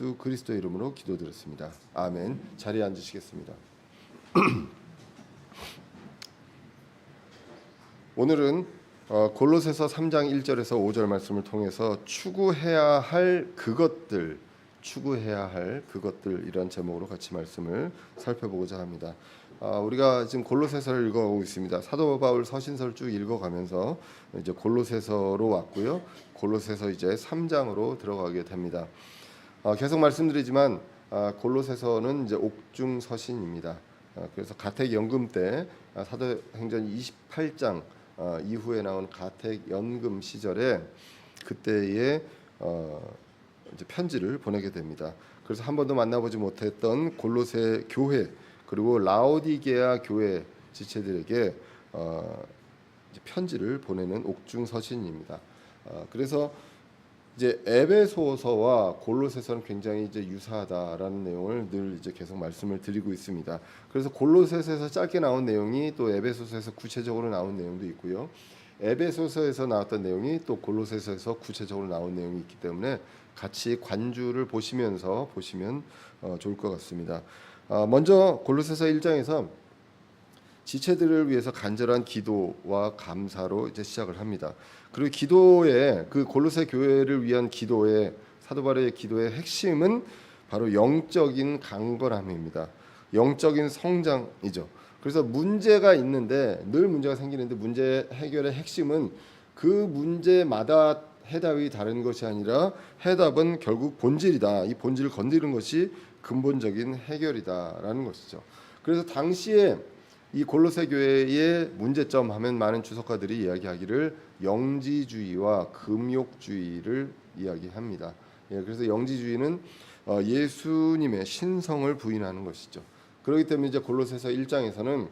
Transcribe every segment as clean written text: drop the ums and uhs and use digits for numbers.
예수 그리스도의 이름으로 기도드렸습니다. 아멘. 자리에 앉으시겠습니다. 오늘은 골로새서 3장 1절에서 5절 말씀을 통해서 추구해야 할 그것들 이런 제목으로 같이 말씀을 살펴보고자 합니다. 우리가 지금 골로새서를 읽어오고 있습니다. 사도 바울 서신서를 쭉 읽어가면서 이제 골로새서로 왔고요. 골로새서 이제 3장으로 들어가게 됩니다. 계속 말씀드리지만 골로새서는 이제 옥중 서신입니다. 그래서 가택연금 때 사도행전 28장 이후에 나온 가택연금 시절에 그때의 이제 편지를 보내게 됩니다. 그래서 한 번도 만나보지 못했던 골로새 교회 그리고 라오디게아 교회 지체들에게 이제 편지를 보내는 옥중 서신입니다. 그래서 이제 에베소서와 골로새서는 굉장히 이제 유사하다라는 내용을 늘 이제 계속 말씀을 드리고 있습니다. 그래서 골로새서에서 짧게 나온 내용이 또 에베소서에서 구체적으로 나온 내용도 있고요. 에베소서에서 나왔던 내용이 또 골로새서에서 구체적으로 나온 내용이 있기 때문에 같이 관주를 보시면서 보시면 좋을 것 같습니다. 먼저 골로새서 1장에서 지체들을 위해서 간절한 기도와 감사로 이제 시작을 합니다. 그리고 기도의 그 골로새 교회를 위한 기도의 사도 바울의 기도의 핵심은 바로 영적인 강건함입니다. 영적인 성장이죠. 그래서 문제가 있는데 늘 문제가 생기는데 문제 해결의 핵심은 그 문제마다 해답이 다른 것이 아니라 해답은 결국 본질이다. 이 본질을 건드리는 것이 근본적인 해결이다라는 것이죠. 그래서 당시에 이 골로새 교회의 문제점 하면 많은 주석가들이 이야기하기를 영지주의와 금욕주의를 이야기합니다. 그래서 영지주의는 예수님의 신성을 부인하는 것이죠. 그렇기 때문에 이제 골로새서 1장에서는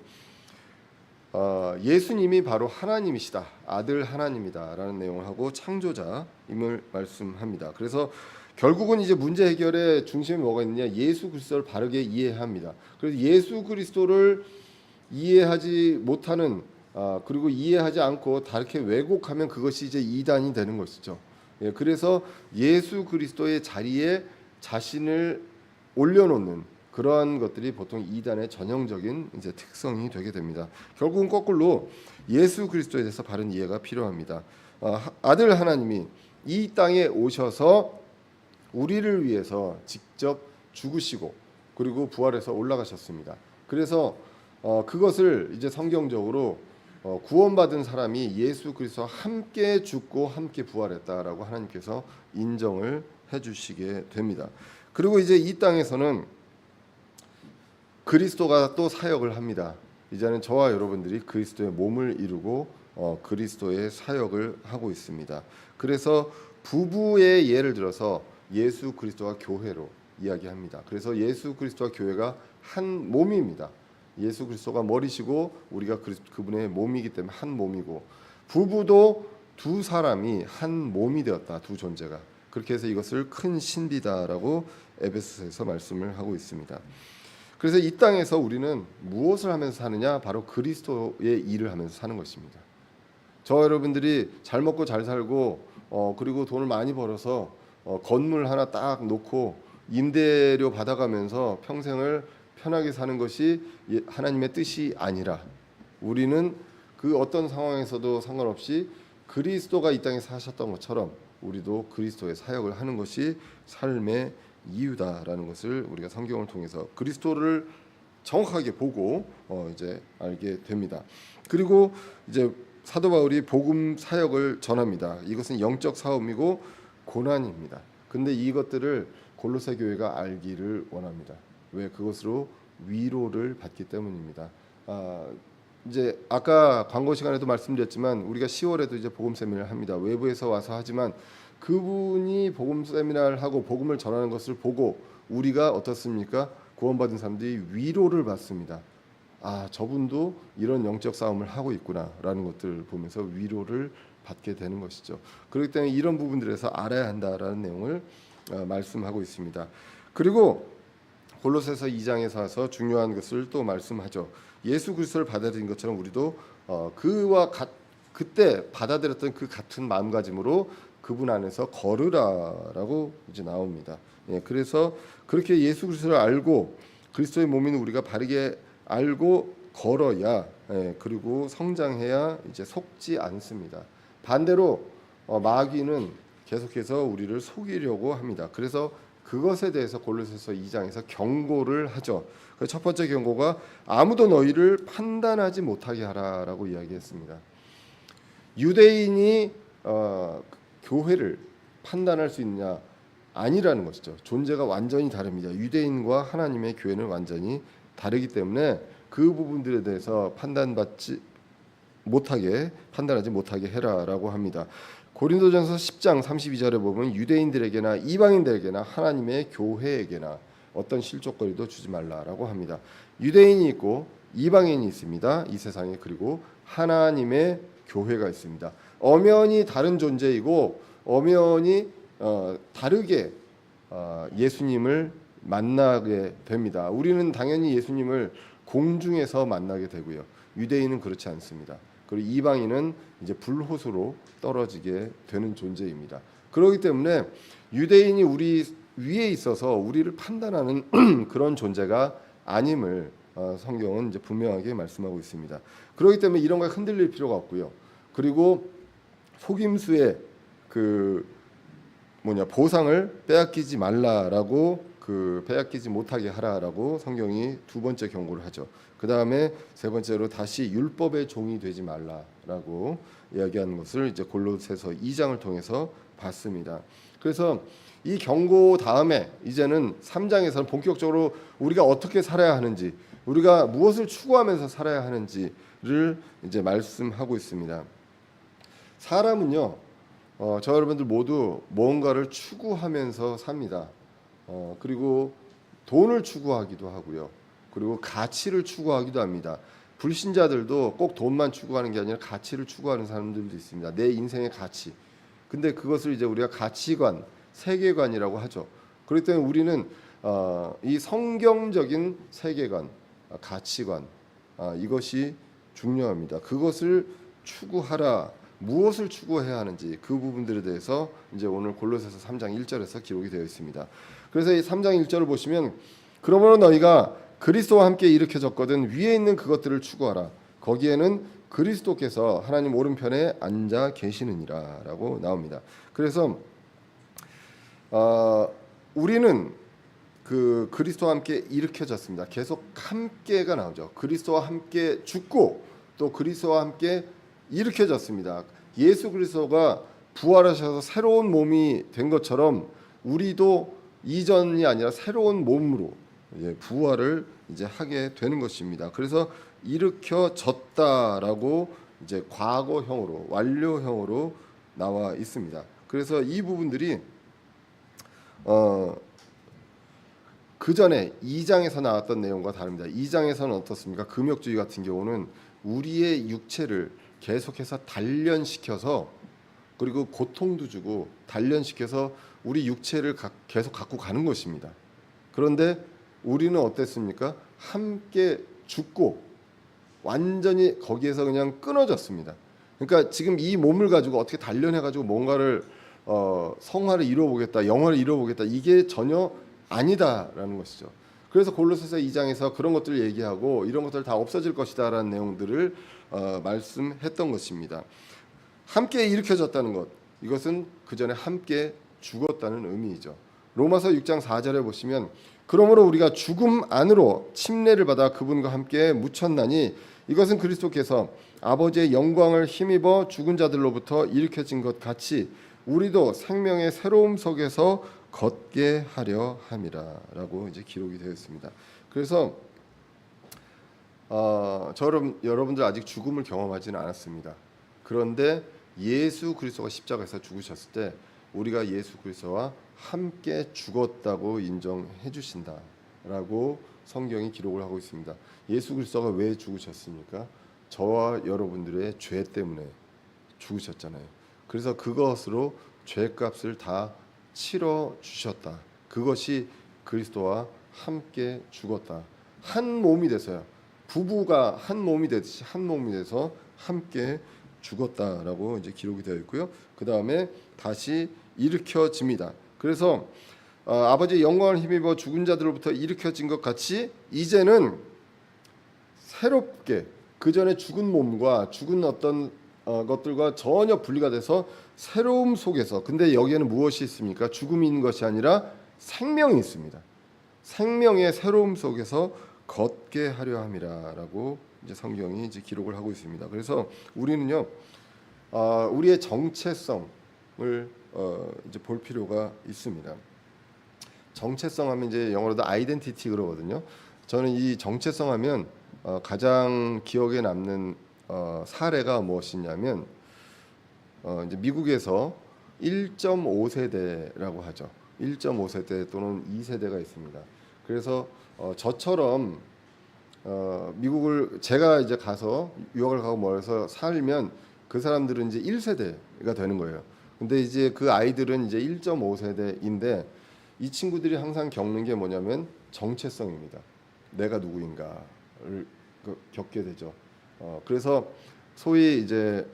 예수님이 바로 하나님이시다, 아들 하나님이다라는 내용을 하고 창조자임을 말씀합니다. 그래서 결국은 이제 문제 해결의 중심에 뭐가 있느냐? 예수 그리스도를 바르게 이해합니다. 그래서 예수 그리스도를 이해하지 못하는 그리고 이해하지 않고 다르게 왜곡하면 그것이 이제 이단이 되는 것이죠. 그래서 예수 그리스도의 자리에 자신을 올려놓는 그러한 것들이 보통 이단의 전형적인 이제 특성이 되게 됩니다. 결국은 거꾸로 예수 그리스도에 대해서 바른 이해가 필요합니다. 아들 하나님이 이 땅에 오셔서 우리를 위해서 직접 죽으시고 그리고 부활해서 올라가셨습니다. 그래서 그것을 이제 성경적으로 구원받은 사람이 예수 그리스도와 함께 죽고 함께 부활했다라고 하나님께서 인정을 해주시게 됩니다. 그리고 이제 이 땅에서는 그리스도가 또 사역을 합니다. 이제는 저와 여러분들이 그리스도의 몸을 이루고 그리스도의 사역을 하고 있습니다. 그래서 부부의 예를 들어서 예수 그리스도와 교회로 이야기합니다. 그래서 예수 그리스도와 교회가 한 몸입니다. 예수 그리스도가 머리시고 우리가 그분의 몸이기 때문에 한 몸이고 부부도 두 사람이 한 몸이 되었다. 두 존재가. 그렇게 해서 이것을 큰 신비다라고 에베소서에서 말씀을 하고 있습니다. 그래서 이 땅에서 우리는 무엇을 하면서 사느냐? 바로 그리스도의 일을 하면서 사는 것입니다. 저 여러분들이 잘 먹고 잘 살고 그리고 돈을 많이 벌어서 건물 하나 딱 놓고 임대료 받아가면서 평생을 편하게 사는 것이 하나님의 뜻이 아니라 우리는 그 어떤 상황에서도 상관없이 그리스도가 이 땅에 사셨던 것처럼 우리도 그리스도의 사역을 하는 것이 삶의 이유다라는 것을 우리가 성경을 통해서 그리스도를 정확하게 보고 이제 알게 됩니다. 그리고 이제 사도 바울이 복음 사역을 전합니다. 이것은 영적 사업이고 고난입니다. 근데 이것들을 골로새 교회가 알기를 원합니다. 왜? 그것으로 위로를 받기 때문입니다. 이제 아까 광고 시간에도 말씀드렸지만 우리가 10월에도 이제 복음 세미나를 합니다. 외부에서 와서 하지만 그분이 복음 세미나를 하고 복음을 전하는 것을 보고 우리가 어떻습니까? 구원받은 사람들이 위로를 받습니다. 저분도 이런 영적 싸움을 하고 있구나라는 것들을 보면서 위로를 받게 되는 것이죠. 그렇기 때문에 이런 부분들에서 알아야 한다라는 내용을 말씀하고 있습니다. 그리고 골로새서 2장에서 와서 중요한 것을 또 말씀하죠. 예수 그리스도를 받아들인 것처럼 우리도 그때 받아들였던 그 같은 마음가짐으로 그분 안에서 걸으라라고 이제 나옵니다. 예, 그래서 그렇게 예수 그리스도를 알고 그리스도의 몸인 우리가 바르게 알고 걸어야 그리고 성장해야 이제 속지 않습니다. 반대로 마귀는 계속해서 우리를 속이려고 합니다. 그래서 그것에 대해서 골로새서 2장에서 경고를 하죠. 그래서 첫 번째 경고가 아무도 너희를 판단하지 못하게 하라라고 이야기했습니다. 유대인이 교회를 판단할 수 있느냐? 아니라는 것이죠. 존재가 완전히 다릅니다. 유대인과 하나님의 교회는 완전히 다르기 때문에 그 부분들에 대해서 판단하지 못하게 해라라고 합니다. 고린도전서 10장 32절에 보면 유대인들에게나 이방인들에게나 하나님의 교회에게나 어떤 실족거리도 주지 말라라고 합니다. 유대인이 있고 이방인이 있습니다. 이 세상에. 그리고 하나님의 교회가 있습니다. 엄연히 다른 존재이고 엄연히 다르게 예수님을 만나게 됩니다. 우리는 당연히 예수님을 공중에서 만나게 되고요. 유대인은 그렇지 않습니다. 그리고 이방인은 이제 불호소로 떨어지게 되는 존재입니다. 그렇기 때문에 유대인이 우리 위에 있어서 우리를 판단하는 그런 존재가 아님을 성경은 이제 분명하게 말씀하고 있습니다. 그렇기 때문에 이런 거에 흔들릴 필요가 없고요. 그리고 속임수의 보상을 빼앗기지 말라라고 빼앗기지 못하게 하라라고 성경이 두 번째 경고를 하죠. 그 다음에 세 번째로 다시 율법의 종이 되지 말라라고 이야기하는 것을 이제 골로새서 2장을 통해서 봤습니다. 그래서 이 경고 다음에 이제는 3장에서는 본격적으로 우리가 어떻게 살아야 하는지, 우리가 무엇을 추구하면서 살아야 하는지를 이제 말씀하고 있습니다. 사람은요, 저 여러분들 모두 뭔가를 추구하면서 삽니다. 그리고 돈을 추구하기도 하고요. 그리고 가치를 추구하기도 합니다. 불신자들도 꼭 돈만 추구하는 게 아니라 가치를 추구하는 사람들도 있습니다. 내 인생의 가치. 근데 그것을 이제 우리가 가치관, 세계관이라고 하죠. 그렇기 때문에 우리는 이 성경적인 세계관, 가치관 이것이 중요합니다. 그것을 추구하라. 무엇을 추구해야 하는지 그 부분들에 대해서 이제 오늘 골로새서 3장 1절에서 기록이 되어 있습니다. 그래서 이 3장 1절을 보시면 그러므로 너희가 그리스도와 함께 일으켜졌거든 위에 있는 그것들을 추구하라. 거기에는 그리스도께서 하나님 오른편에 앉아 계시느니라라고 나옵니다. 그래서 우리는 그 그리스도와 함께 일으켜졌습니다. 계속 함께가 나오죠. 그리스도와 함께 죽고 또 그리스도와 함께 일으켜졌습니다. 예수 그리스도가 부활하셔서 새로운 몸이 된 것처럼 우리도 이전이 아니라 새로운 몸으로 부활을 이제 하게 되는 것입니다. 그래서 일으켜졌다라고 이제 과거형으로 완료형으로 나와 있습니다. 그래서 이 부분들이 그 전에 2장에서 나왔던 내용과 다릅니다. 2장에서는 어떻습니까? 금욕주의 같은 경우는 우리의 육체를 계속해서 단련시켜서 그리고 고통도 주고 단련시켜서 우리 육체를 계속 갖고 가는 것입니다. 그런데 우리는 어땠습니까? 함께 죽고 완전히 거기에서 그냥 끊어졌습니다. 그러니까 지금 이 몸을 가지고 어떻게 단련해가지고 뭔가를 성화를 이루어보겠다, 영화를 이루어보겠다 이게 전혀 아니다라는 것이죠. 그래서 골로새서 2장에서 그런 것들을 얘기하고 이런 것들 다 없어질 것이다라는 내용들을 말씀했던 것입니다. 함께 일으켜졌다는 것, 이것은 그 전에 함께 죽었다는 의미이죠. 로마서 6장 4절에 보시면 그러므로 우리가 죽음 안으로 침례를 받아 그분과 함께 묻혔나니 이것은 그리스도께서 아버지의 영광을 힘입어 죽은 자들로부터 일으켜진 것 같이 우리도 생명의 새로움 속에서 걷게 하려 함이라라고 이제 기록이 되어 있습니다. 그래서 여러분들 아직 죽음을 경험하지는 않았습니다. 그런데 예수 그리스도가 십자가에서 죽으셨을 때 우리가 예수 그리스도와 함께 죽었다고 인정해 주신다라고 성경이 기록을 하고 있습니다. 예수 그리스도가 왜 죽으셨습니까? 저와 여러분들의 죄 때문에 죽으셨잖아요. 그래서 그것으로 죄값을 다 치러 주셨다. 그것이 그리스도와 함께 죽었다. 한 몸이 돼서요. 부부가 한 몸이 되듯이 한 몸이 돼서 함께 죽었다라고 이제 기록이 되어 있고요. 그 다음에 다시 일으켜집니다. 그래서 아버지의 영광을 힘입어 죽은 자들로부터 일으켜진 것 같이 이제는 새롭게 그 전에 죽은 몸과 죽은 어떤 것들과 전혀 분리가 돼서 새로움 속에서, 근데 여기에는 무엇이 있습니까? 죽음이 있는 것이 아니라 생명이 있습니다. 생명의 새로움 속에서 걷게 하려 함이라라고 이제 성경이 이제 기록을 하고 있습니다. 그래서 우리는요, 우리의 정체성을 이제 볼 필요가 있습니다. 정체성 하면 이제 영어로도 아이덴티티 그러거든요. 저는 이 정체성 하면 가장 기억에 남는 사례가 무엇이냐면 이제 미국에서 1.5세대라고 하죠. 1.5세대 또는 2세대가 있습니다. 그래서 저처럼 미국을 제가 이제 가서 유학을 가고 멀어서 살면 그 사람들은 이제 1세대가 되는 거예요. 근데 이제 그 아이들은 이제 1.5세대인데 이 친구들이 항상 겪는 게 뭐냐면 정체성입니다. 내가 누구인가를 겪게 되죠. 그래서 소위 이제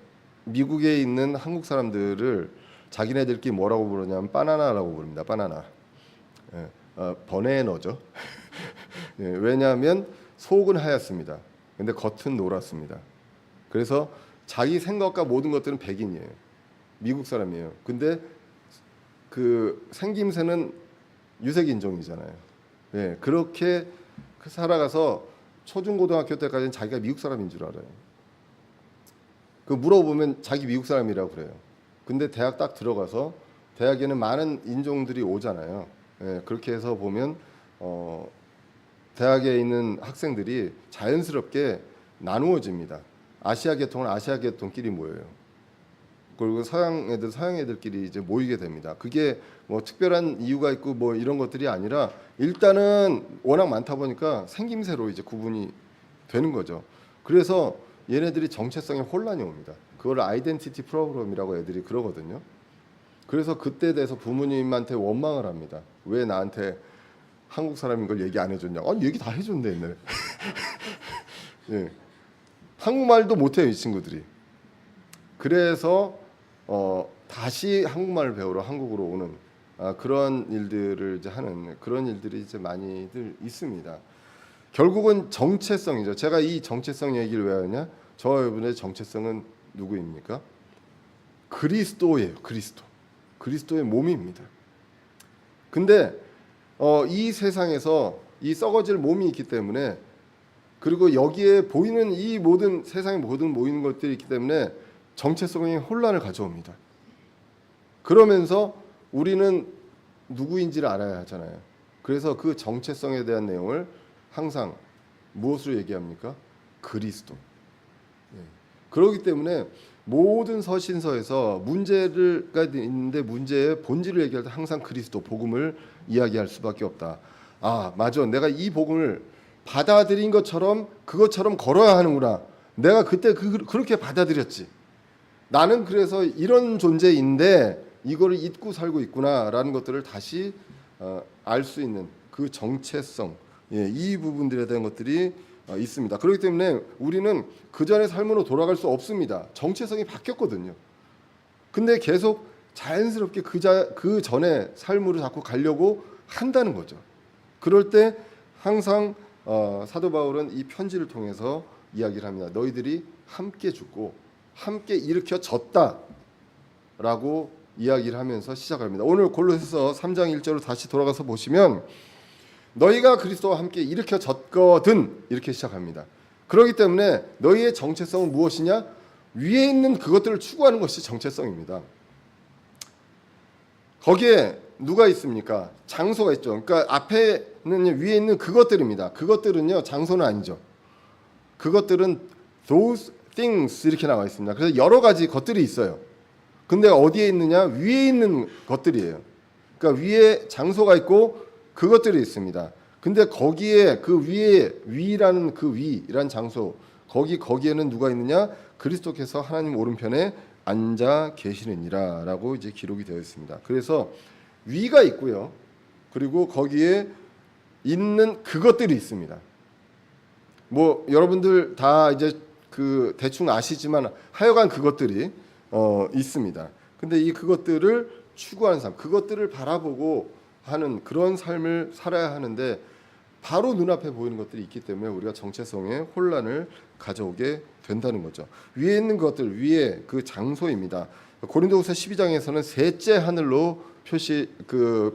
미국에 있는 한국 사람들을 자기네들끼리 뭐라고 부르냐면 바나나라고 부릅니다. 바나나. 버네너죠. 왜냐하면 속은 하얗습니다. 근데 겉은 노랗습니다. 그래서 자기 생각과 모든 것들은 백인이에요. 미국 사람이에요. 근데 그 생김새는 유색 인종이잖아요. 그렇게 살아가서 초중고등학교 때까지는 자기가 미국 사람인 줄 알아요. 그 물어보면 자기 미국 사람이라고 그래요. 근데 대학 딱 들어가서 대학에는 많은 인종들이 오잖아요. 그렇게 해서 보면 대학에 있는 학생들이 자연스럽게 나누어집니다. 아시아 계통은 아시아 계통끼리 모여요. 그리고 서양 애들 서양 애들끼리 이제 모이게 됩니다. 그게 뭐 특별한 이유가 있고 뭐 이런 것들이 아니라 일단은 워낙 많다 보니까 생김새로 이제 구분이 되는 거죠. 그래서 얘네들이 정체성에 혼란이 옵니다. 그걸 아이덴티티 프로그램이라고 애들이 그러거든요. 그래서 그때 대해서 부모님한테 원망을 합니다. 왜 나한테 한국 사람인 걸 얘기 안 해줬냐? 아니 얘기 다 해줬는데 옛날에. 예. 한국말도 못해요 이 친구들이. 그래서 다시 한국말을 배우러 한국으로 오는 그런 일들을 이제 하는 그런 일들이 이제 많이들 있습니다. 결국은 정체성이죠. 제가 이 정체성 얘기를 왜 하냐? 저와 여러분의 정체성은 누구입니까? 그리스도예요. 그리스도의 몸입니다. 근데 이 세상에서 이 썩어질 몸이 있기 때문에, 그리고 여기에 보이는 이 모든 세상의 모든 모이는 것들이 있기 때문에 정체성의 혼란을 가져옵니다. 그러면서 우리는 누구인지를 알아야 하잖아요. 그래서 그 정체성에 대한 내용을 항상 무엇으로 얘기합니까? 그리스도. 그렇기 때문에 모든 서신서에서 문제가 있는데 문제의 본질을 얘기할 때 항상 그리스도 복음을 이야기할 수밖에 없다. 아, 맞아. 내가 이 복음을 받아들인 것처럼 그것처럼 걸어야 하는구나. 내가 그때 그렇게 받아들였지. 나는 그래서 이런 존재인데 이거를 잊고 살고 있구나라는 것들을 다시 알 수 있는 그 정체성, 이 부분들에 대한 것들이 있습니다. 그렇기 때문에 우리는 그 전의 삶으로 돌아갈 수 없습니다. 정체성이 바뀌었거든요. 근데 계속 자연스럽게 그 전의 삶으로 자꾸 가려고 한다는 거죠. 그럴 때 항상 사도 바울은 이 편지를 통해서 이야기를 합니다. 너희들이 함께 죽고 함께 일으켜졌다라고 이야기를 하면서 시작합니다. 오늘 골로새서 3장 1절로 다시 돌아가서 보시면 너희가 그리스도와 함께 일으켜졌거든 이렇게 시작합니다. 그렇기 때문에 너희의 정체성은 무엇이냐? 위에 있는 그것들을 추구하는 것이 정체성입니다. 거기에 누가 있습니까? 장소가 있죠. 그러니까 앞에는 위에 있는 그것들입니다. 그것들은요, 장소는 아니죠. 그것들은 those things 이렇게 나와 있습니다. 그래서 여러 가지 것들이 있어요. 근데 어디에 있느냐? 위에 있는 것들이에요. 그러니까 위에 장소가 있고 그것들이 있습니다. 근데 거기에 그 위에 위라는 그 위라는 장소 거기에는 누가 있느냐? 그리스도께서 하나님 오른편에 앉아 계시느니라라고 이제 기록이 되어 있습니다. 그래서 위가 있고요. 그리고 거기에 있는 그것들이 있습니다. 뭐 여러분들 다 이제 그 대충 아시지만 하여간 그것들이 있습니다. 근데 이 그것들을 추구하는 삶, 그것들을 바라보고 하는 그런 삶을 살아야 하는데 바로 눈앞에 보이는 것들이 있기 때문에 우리가 정체성에 혼란을 가져오게 된다는 거죠. 위에 있는 것들, 위에 그 장소입니다. 고린도후서 12장에서는 셋째 하늘로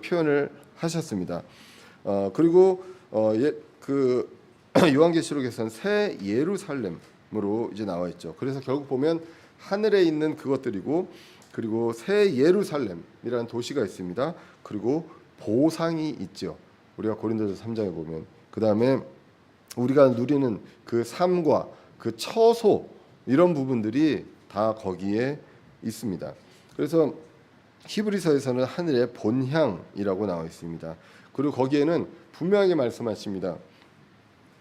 표현을 하셨습니다. 그리고 요한계시록에서는 새 예루살렘으로 이제 나와 있죠. 그래서 결국 보면 하늘에 있는 그것들이고, 그리고 새 예루살렘이라는 도시가 있습니다. 그리고 보상이 있죠. 우리가 고린도서 3장에 보면, 그 다음에 우리가 누리는 그 삶과 그 처소, 이런 부분들이 다 거기에 있습니다. 그래서 히브리서에서는 하늘의 본향이라고 나와 있습니다. 그리고 거기에는 분명하게 말씀하십니다.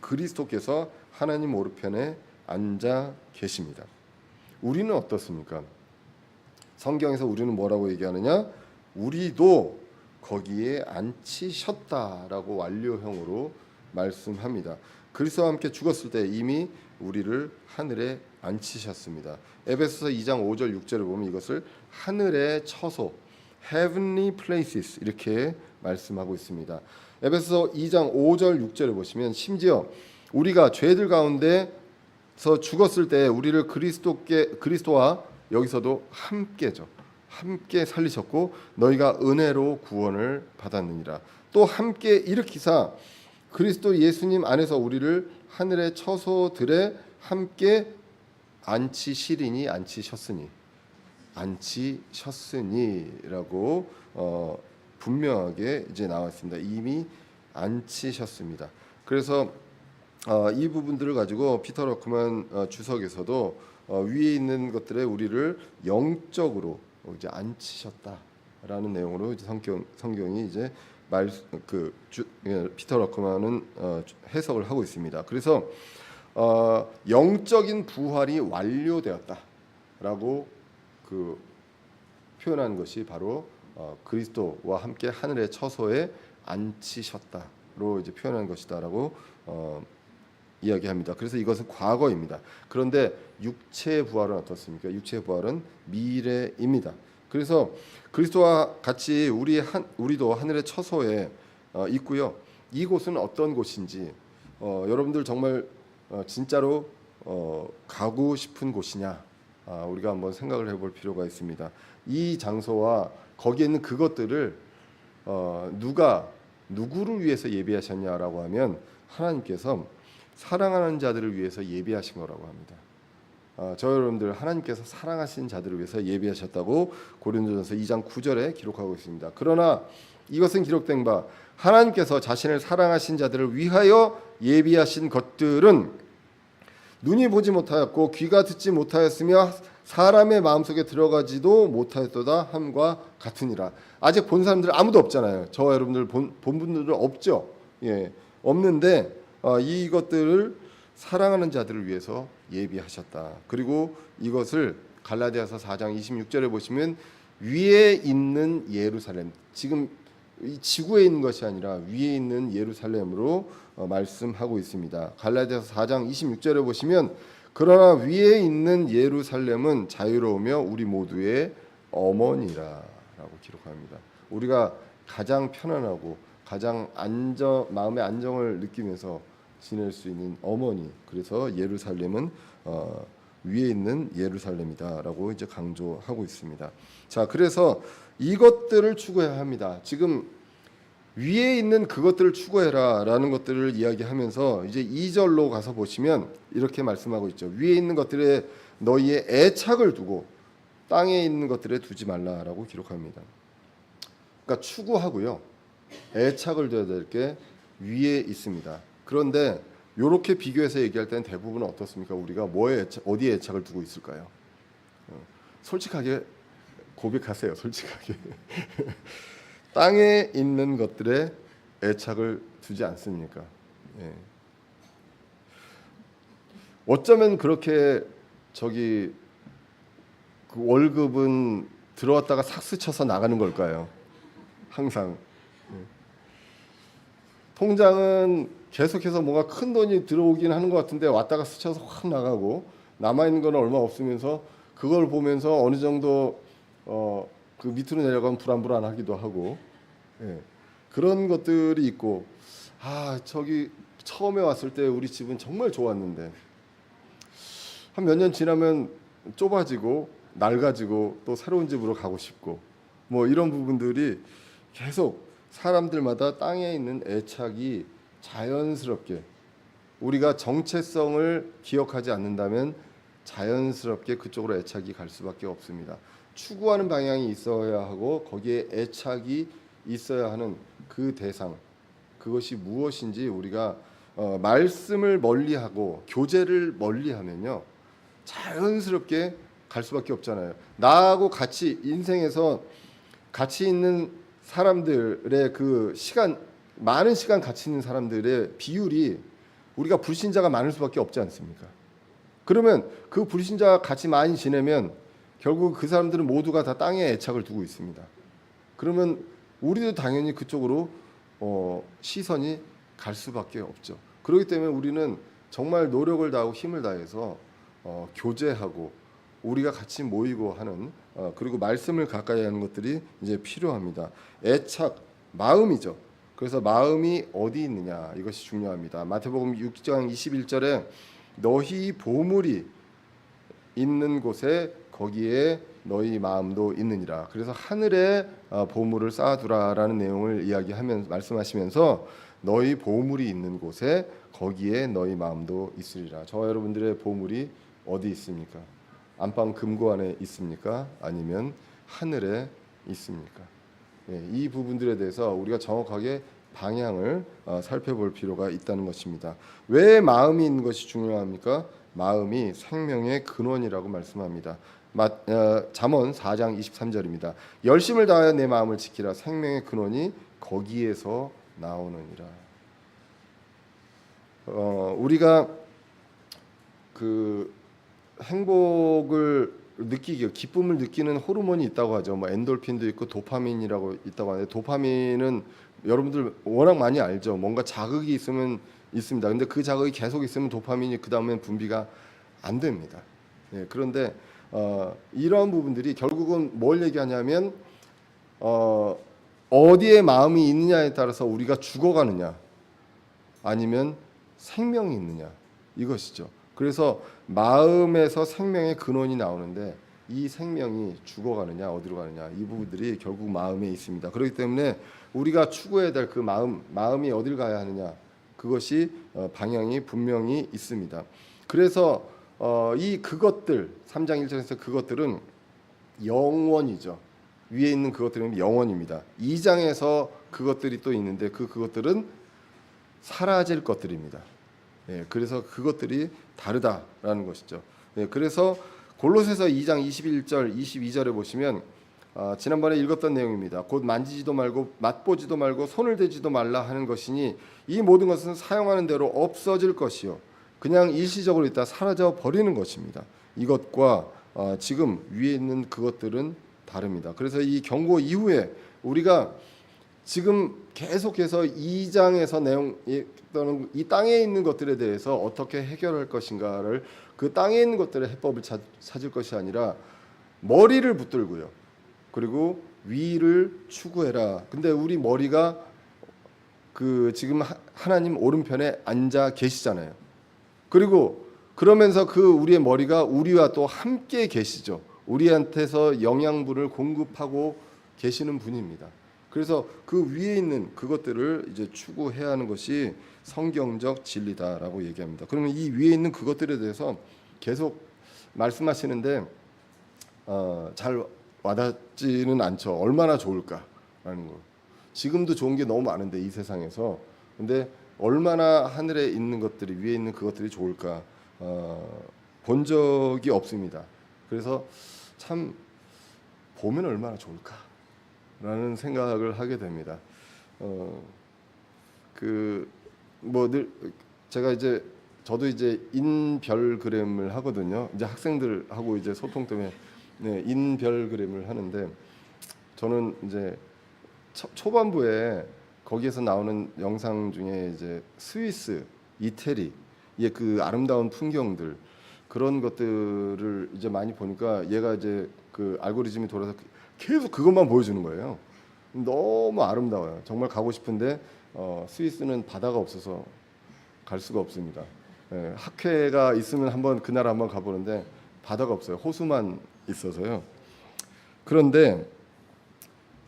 그리스도께서 하나님 오른편에 앉아 계십니다. 우리는 어떻습니까? 성경에서 우리는 뭐라고 얘기하느냐? 우리도 거기에 앉히셨다라고 완료형으로 말씀합니다. 그리스도와 함께 죽었을 때 이미 우리를 하늘에 앉히셨습니다. 에베소서 2장 5절 6절을 보면 이것을 하늘의 처소, heavenly places 이렇게 말씀하고 있습니다. 에베소서 2장 5절 6절을 보시면 심지어 우리가 죄들 가운데서 죽었을 때 우리를 그리스도와 여기서도 함께 살리셨고 너희가 은혜로 구원을 받았느니라. 또 함께 일으키사 그리스도 예수님 안에서 우리를 하늘의 처소들에 함께 앉히셨으니라고 분명하게 이제 나왔습니다. 이미 앉히셨습니다. 그래서 이 부분들을 가지고 피터 러크만 주석에서도 위에 있는 것들에 우리를 영적으로 이제 앉히셨다라는 내용으로 이제 성경이 이제 피터 러크만은 해석을 하고 있습니다. 그래서 영적인 부활이 완료되었다라고 표현한 것이 바로 그리스도와 함께 하늘의 처소에 앉히셨다로 이제 표현한 것이다라고 이야기합니다. 그래서 이것은 과거입니다. 그런데 육체의 부활은 어떻습니까? 육체의 부활은 미래입니다. 그래서 그리스도와 같이 우리도 하늘의 처소에 있고요. 이곳은 어떤 곳인지 여러분들 정말 진짜로 가고 싶은 곳이냐? 우리가 한번 생각을 해볼 필요가 있습니다. 이 장소와 거기에 있는 그것들을 누가 누구를 위해서 예비하셨냐라고 하면 하나님께서 사랑하는 자들을 위해서 예비하신 거라고 합니다. 저 여러분들 하나님께서 사랑하신 자들을 위해서 예비하셨다고 고린도전서 2장 9절에 기록하고 있습니다. 그러나 이것은 기록된 바 하나님께서 자신을 사랑하신 자들을 위하여 예비하신 것들은 눈이 보지 못하였고 귀가 듣지 못하였으며 사람의 마음속에 들어가지도 못하였도다 함과 같으니라. 아직 본 사람들 아무도 없잖아요. 저와 여러분들 본 분들은 없죠. 예, 없는데 이것들을 사랑하는 자들을 위해서 예비하셨다. 그리고 이것을 갈라디아서 4장 26절에 보시면 위에 있는 예루살렘, 지금 이 지구에 있는 것이 아니라 위에 있는 예루살렘으로 말씀하고 있습니다. 갈라디아서 4장 26절에 보시면 그러나 위에 있는 예루살렘은 자유로우며 우리 모두의 어머니라라고 기록합니다. 우리가 가장 편안하고 가장 마음의 안정을 느끼면서 지낼 수 있는 어머니. 그래서 예루살렘은 위에 있는 예루살렘이다라고 이제 강조하고 있습니다. 자, 그래서 이것들을 추구해야 합니다. 지금 위에 있는 그것들을 추구해라라는 것들을 이야기하면서 이제 2절로 가서 보시면 이렇게 말씀하고 있죠. 위에 있는 것들에 너희의 애착을 두고 땅에 있는 것들에 두지 말라라고 기록합니다. 그러니까 추구하고요. 애착을 둬야 될 게 위에 있습니다. 그런데 이렇게 비교해서 얘기할 때는 대부분 어떻습니까? 우리가 어디에 애착을 두고 있을까요? 솔직하게 고백하세요. 솔직하게. 땅에 있는 것들에 애착을 두지 않습니까? 예. 어쩌면 그렇게 그 월급은 들어왔다가 싹 스쳐서 나가는 걸까요? 항상. 통장은 계속해서 뭔가 큰 돈이 들어오긴 하는 것 같은데 왔다가 스쳐서 확 나가고 남아 있는 거는 얼마 없으면서 그걸 보면서 어느 정도 그 밑으로 내려가면 불안불안하기도 하고, 예. 그런 것들이 있고, 저기 처음에 왔을 때 우리 집은 정말 좋았는데 한 몇 년 지나면 좁아지고 낡아지고 또 새로운 집으로 가고 싶고, 뭐 이런 부분들이 계속 사람들마다 땅에 있는 애착이 자연스럽게, 우리가 정체성을 기억하지 않는다면 자연스럽게 그쪽으로 애착이 갈 수밖에 없습니다. 추구하는 방향이 있어야 하고 거기에 애착이 있어야 하는 그 대상, 그것이 무엇인지 우리가 말씀을 멀리하고 교제를 멀리하면요 자연스럽게 갈 수밖에 없잖아요. 나하고 같이 인생에서 같이 있는 사람들의 그 시간, 많은 시간 같이 있는 사람들의 비율이 우리가 불신자가 많을 수밖에 없지 않습니까? 그러면 그 불신자가 같이 많이 지내면 결국 그 사람들은 모두가 다 땅에 애착을 두고 있습니다. 그러면 우리도 당연히 그쪽으로 시선이 갈 수밖에 없죠. 그렇기 때문에 우리는 정말 노력을 다하고 힘을 다해서 교제하고 우리가 같이 모이고 하는, 그리고 말씀을 가까이 하는 것들이 이제 필요합니다. 애착, 마음이죠. 그래서 마음이 어디 있느냐, 이것이 중요합니다. 마태복음 6장 21절에 너희 보물이 있는 곳에 거기에 너희 마음도 있느니라. 그래서 하늘에 보물을 쌓아두라라는 내용을 이야기하면서 말씀하시면서 너희 보물이 있는 곳에 거기에 너희 마음도 있으리라. 저와 여러분들의 보물이 어디 있습니까? 안방 금고 안에 있습니까? 아니면 하늘에 있습니까? 예, 이 부분들에 대해서 우리가 정확하게 방향을 살펴볼 필요가 있다는 것입니다. 왜 마음이 있는 것이 중요합니까? 마음이 생명의 근원이라고 말씀합니다. 잠언 4장 23절입니다. 열심을 다하여 내 마음을 지키라. 생명의 근원이 거기에서 나오느니라. 우리가 그 행복을 느끼기, 기쁨을 느끼는 호르몬이 있다고 하죠. 뭐 엔돌핀도 있고 도파민이라고 있다고 하는데, 도파민은 여러분들 워낙 많이 알죠. 뭔가 자극이 있으면 있습니다. 근데 그 자극이 계속 있으면 도파민이 그 다음엔 분비가 안 됩니다. 예, 그런데 이러한 부분들이 결국은 뭘 얘기하냐면 어디에 마음이 있느냐에 따라서 우리가 죽어가느냐 아니면 생명이 있느냐, 이것이죠. 그래서 마음에서 생명의 근원이 나오는데 이 생명이 죽어가느냐 어디로 가느냐, 이 부분들이 결국 마음에 있습니다. 그렇기 때문에 우리가 추구해야 될 그 마음이 어딜 가야 하느냐, 그것이 방향이 분명히 있습니다. 그래서 그것들 3장 1절에서 그것들은 영원이죠. 위에 있는 그것들은 영원입니다. 2장에서 그것들이 또 있는데 그것들은 사라질 것들입니다. 예, 그래서 그것들이 다르다라는 것이죠. 예, 그래서 골로새서 2장 21절 22절에 보시면 지난번에 읽었던 내용입니다. 곧 만지지도 말고 맛보지도 말고 손을 대지도 말라 하는 것이니 이 모든 것은 사용하는 대로 없어질 것이요 그냥 일시적으로 있다 사라져 버리는 것입니다. 이것과 지금 위에 있는 그것들은 다릅니다. 그래서 이 경고 이후에 우리가 지금 계속해서 2장에서 내용 또는 이 땅에 있는 것들에 대해서 어떻게 해결할 것인가를, 그 땅에 있는 것들의 해법을 찾을 것이 아니라 머리를 붙들고요. 그리고 위를 추구해라. 근데 우리 머리가 지금 하나님 오른편에 앉아 계시잖아요. 그리고 그러면서 우리의 머리가 우리와 또 함께 계시죠. 우리한테서 영양분을 공급하고 계시는 분입니다. 그래서 그 위에 있는 그것들을 이제 추구해야 하는 것이 성경적 진리다라고 얘기합니다. 그러면 이 위에 있는 그것들에 대해서 계속 말씀하시는데 잘 와닿지는 않죠. 얼마나 좋을까라는 거. 지금도 좋은 게 너무 많은데 이 세상에서, 근데 얼마나 하늘에 있는 것들이, 위에 있는 그것들이 좋을까 본 적이 없습니다. 그래서 참 보면 얼마나 좋을까라는 생각을 하게 됩니다. 늘 제가 저도 이제 인별그램을 하거든요. 이제 학생들하고 이제 소통 때문에 인별그램을 하는데, 저는 이제 초반부에 거기에서 나오는 영상 중에 이제 스위스, 이태리, 그 아름다운 풍경들, 그런 것들을 이제 많이 보니까 얘가 이제 그 알고리즘이 돌아서 계속 그것만 보여주는 거예요. 너무 아름다워요. 정말 가고 싶은데 스위스는 바다가 없어서 갈 수가 없습니다. 예, 학회가 있으면 한번 그날 한번 가보는데 바다가 없어요. 호수만 있어서요. 그런데